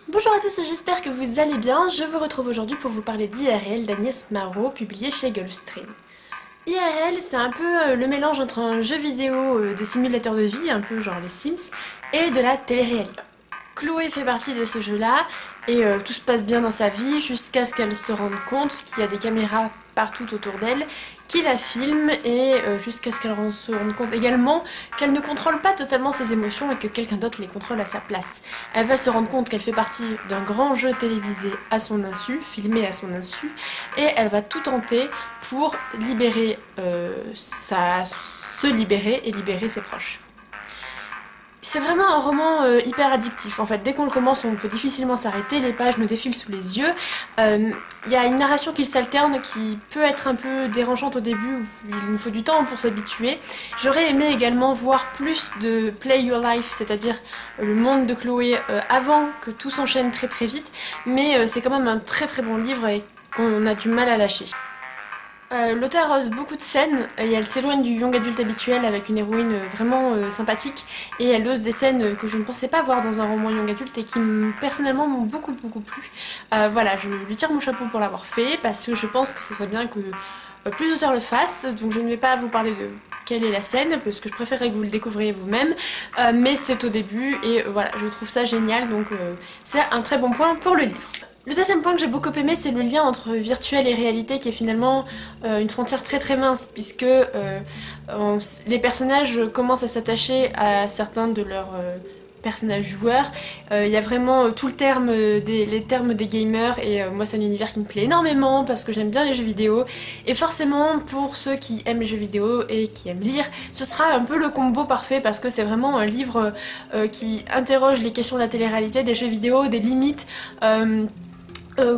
Bonjour à tous, j'espère que vous allez bien. Je vous retrouve aujourd'hui pour vous parler d'IRL d'Agnès Marot, publié chez Gulfstream. IRL, c'est un peu le mélange entre un jeu vidéo de simulateur de vie, un peu genre les Sims, et de la télé-réalité. Chloé fait partie de ce jeu-là, et tout se passe bien dans sa vie jusqu'à ce qu'elle se rende compte qu'il y a des caméras partout autour d'elle qui la filment, et jusqu'à ce qu'elle se rende compte également qu'elle ne contrôle pas totalement ses émotions et que quelqu'un d'autre les contrôle à sa place. Elle va se rendre compte qu'elle fait partie d'un grand jeu télévisé à son insu, filmé à son insu, et elle va tout tenter pour libérer se libérer et libérer ses proches. C'est vraiment un roman hyper addictif. En fait, dès qu'on le commence, on peut difficilement s'arrêter, les pages nous défilent sous les yeux. Y a une narration qui s'alterne qui peut être un peu dérangeante au début, où il nous faut du temps pour s'habituer. J'aurais aimé également voir plus de Play Your Life, c'est-à-dire le monde de Chloé avant que tout s'enchaîne très très vite, mais c'est quand même un très très bon livre et qu'on a du mal à lâcher. L'auteur ose beaucoup de scènes et elle s'éloigne du young adulte habituel avec une héroïne vraiment sympathique, et elle ose des scènes que je ne pensais pas voir dans un roman young adulte et qui personnellement m'ont beaucoup plu. Voilà, je lui tire mon chapeau pour l'avoir fait parce que je pense que ce serait bien que plus d'auteurs le fassent, donc je ne vais pas vous parler de quelle est la scène parce que je préférerais que vous le découvriez vous-même, mais c'est au début et voilà, je trouve ça génial, donc c'est un très bon point pour le livre. Le deuxième point que j'ai beaucoup aimé, c'est le lien entre virtuel et réalité qui est finalement une frontière très mince, puisque les personnages commencent à s'attacher à certains de leurs personnages joueurs. Il y a vraiment tout les termes des gamers, et moi c'est un univers qui me plaît énormément parce que j'aime bien les jeux vidéo, et forcément pour ceux qui aiment les jeux vidéo et qui aiment lire, ce sera un peu le combo parfait parce que c'est vraiment un livre qui interroge les questions de la télé-réalité, des jeux vidéo, des limites.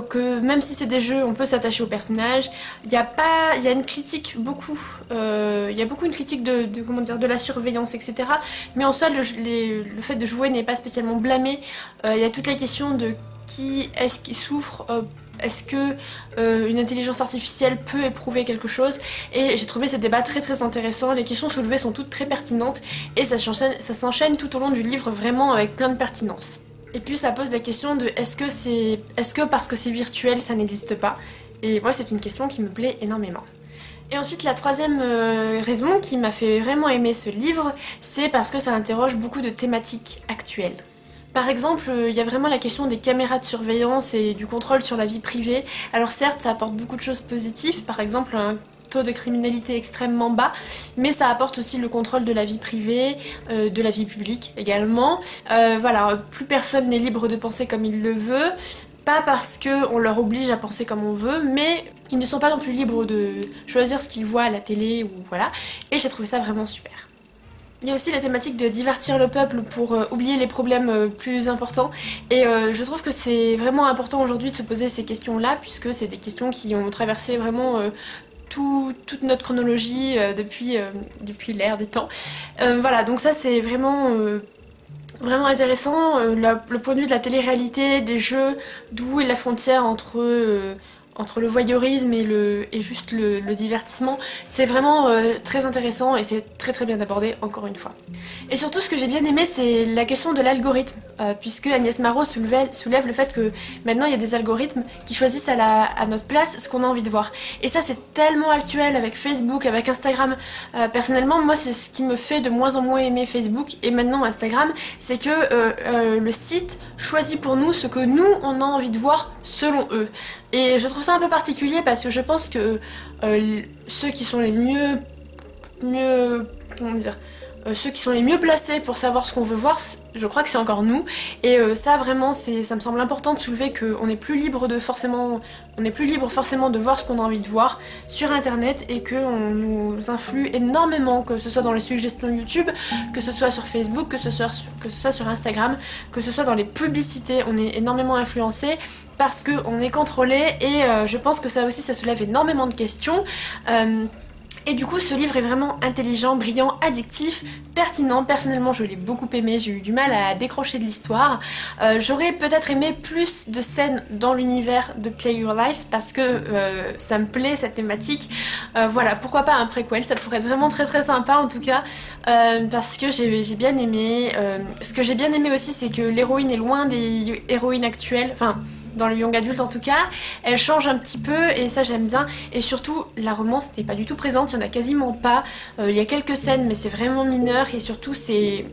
Que même si c'est des jeux, on peut s'attacher aux personnages. Il y a une critique il y a beaucoup une critique comment dire, de la surveillance, etc. Mais en soi, le fait de jouer n'est pas spécialement blâmé. Il y a toutes les questions de qui est-ce qui souffre. Est-ce que une intelligence artificielle peut éprouver quelque chose? Et j'ai trouvé ces débats très intéressants. Les questions soulevées sont toutes très pertinentes et ça s'enchaîne tout au long du livre, vraiment avec plein de pertinence. Et puis ça pose la question de est-ce que parce que c'est virtuel ça n'existe pas? Et moi c'est une question qui me plaît énormément. Et ensuite la troisième raison qui m'a fait vraiment aimer ce livre, c'est parce que ça interroge beaucoup de thématiques actuelles. Par exemple, il y a vraiment la question des caméras de surveillance et du contrôle sur la vie privée. Alors certes, ça apporte beaucoup de choses positives, par exemple un taux de criminalité extrêmement bas, mais ça apporte aussi le contrôle de la vie privée, de la vie publique également. Voilà, plus personne n'est libre de penser comme il le veut, pas parce qu'on leur oblige à penser comme on veut, mais ils ne sont pas non plus libres de choisir ce qu'ils voient à la télé, ou voilà, et j'ai trouvé ça vraiment super. Il y a aussi la thématique de divertir le peuple pour oublier les problèmes plus importants, et je trouve que c'est vraiment important aujourd'hui de se poser ces questions-là, puisque c'est des questions qui ont traversé vraiment toute notre chronologie depuis l'ère des temps. Voilà, donc ça c'est vraiment intéressant, le point de vue de la télé-réalité, des jeux, d'où est la frontière entre le voyeurisme et juste le divertissement. C'est vraiment très intéressant et c'est très bien abordé encore une fois. Et surtout ce que j'ai bien aimé, c'est la question de l'algorithme, puisque Agnès Marot soulève le fait que maintenant il y a des algorithmes qui choisissent à notre place ce qu'on a envie de voir. Et ça c'est tellement actuel avec Facebook, avec Instagram. Personnellement moi c'est ce qui me fait de moins en moins aimer Facebook et maintenant Instagram, c'est que le site choisit pour nous ce que nous on a envie de voir selon eux. Et je trouve ça un peu particulier parce que je pense que ceux qui sont les mieux comment dire, ceux qui sont les mieux placés pour savoir ce qu'on veut voir, je crois que c'est encore nous. Et ça vraiment, ça me semble important de soulever qu'on n'est plus libre forcément de voir ce qu'on a envie de voir sur internet, et qu'on nous influe énormément, que ce soit dans les suggestions YouTube, que ce soit sur Facebook, que ce soit sur Instagram, que ce soit dans les publicités. On est énormément influencé parce qu'on est contrôlé, et je pense que ça aussi ça soulève énormément de questions. Et du coup ce livre est vraiment intelligent, brillant, addictif, pertinent. Personnellement je l'ai beaucoup aimé, j'ai eu du mal à décrocher de l'histoire. J'aurais peut-être aimé plus de scènes dans l'univers de Play Your Life parce que ça me plaît cette thématique. Voilà, pourquoi pas un préquel, ça pourrait être vraiment très sympa en tout cas, parce que j'ai bien aimé. Ce que j'ai bien aimé aussi c'est que l'héroïne est loin des héroïnes actuelles, enfin dans le young adulte en tout cas, elle change un petit peu et ça j'aime bien. Et surtout la romance n'est pas du tout présente, il n'y en a quasiment pas. Il y a quelques scènes mais c'est vraiment mineur et surtout c'est,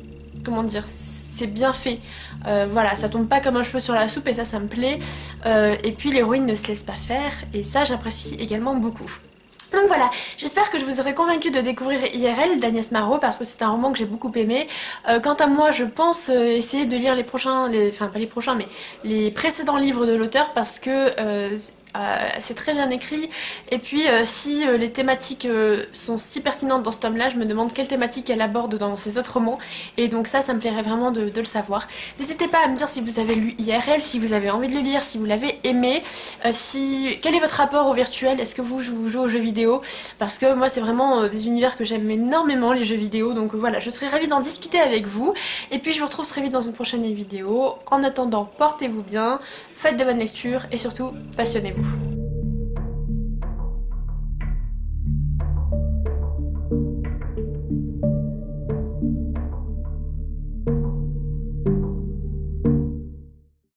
comment dire, c'est bien fait. Voilà, ça tombe pas comme un cheveu sur la soupe et ça me plaît. Et puis l'héroïne ne se laisse pas faire et ça j'apprécie également beaucoup. Donc voilà, j'espère que je vous aurai convaincu de découvrir IRL d'Agnès Marot parce que c'est un roman que j'ai beaucoup aimé. Quant à moi, je pense essayer de lire les prochains, enfin pas les prochains, mais les précédents livres de l'auteur parce que c'est très bien écrit. Et puis si les thématiques sont si pertinentes dans ce tome là, je me demande quelle thématique elle aborde dans ses autres romans, et donc ça me plairait vraiment de le savoir. N'hésitez pas à me dire si vous avez lu IRL, si vous avez envie de le lire, si vous l'avez aimé, quel est votre rapport au virtuel, est-ce que vous jouez aux jeux vidéo, parce que moi c'est vraiment des univers que j'aime énormément, les jeux vidéo, donc voilà, je serais ravie d'en discuter avec vous. Et puis je vous retrouve très vite dans une prochaine vidéo. En attendant, portez-vous bien, faites de bonnes lectures et surtout passionnez-vous.